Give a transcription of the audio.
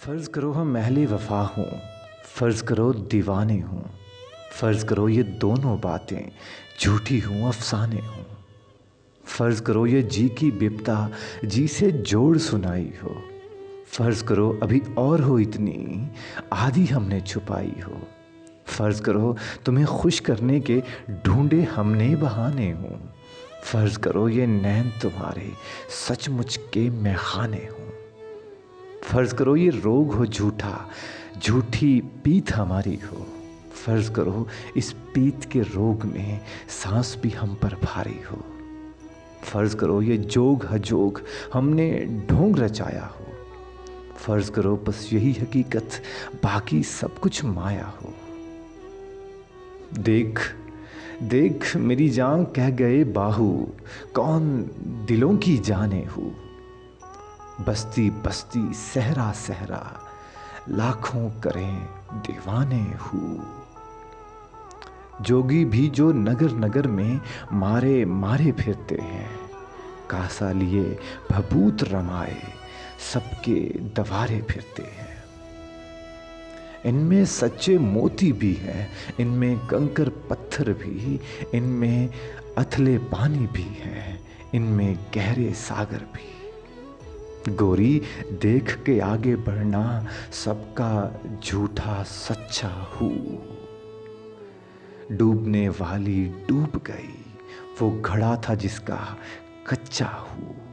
फ़र्ज़ करो हम अहले वफ़ा हों, फ़र्ज़ करो दीवाने हों, फ़र्ज़ करो ये दोनों बातें झूठी हों अफ़साने हों। फ़र्ज़ करो ये जी की बिपता जी से जोड़ सुनाई हो, फ़र्ज़ करो अभी और हो इतनी आधी हमने छुपाई हो। फ़र्ज़ करो तुम्हें खुश करने के ढूंढे हमने बहाने हों, फ़र्ज़ करो ये नैन तुम्हारे सचमुच के मैख़ाने हों। फ़र्ज़ करो ये रोग हो झूठा, झूठी पीत हमारी हो, फ़र्ज़ करो इस पीत के रोग में सांस भी हम पर भारी हो। फ़र्ज़ करो ये जोग हजोग हमने ढोंग रचाया हो, फ़र्ज़ करो बस यही हकीकत बाकी सब कुछ माया हो। देख देख मेरी जान कह गए बाहू, कौन दिलों की जाने हूँ। बस्ती बस्ती सहरा सहरा लाखों करें दीवाने हूँ। जोगी भी जो नगर नगर में मारे मारे फिरते हैं, कासा लिए भभूत रमाए सबके दवारे फिरते हैं। इनमें सच्चे मोती भी हैं, इनमें कंकर पत्थर भी, इनमें अथले पानी भी हैं, इनमें गहरे सागर भी। गोरी देख के आगे बढ़ना, सबका झूठा सच्चा हूँ। डूबने वाली डूब गई, वो घड़ा था जिसका कच्चा हूँ।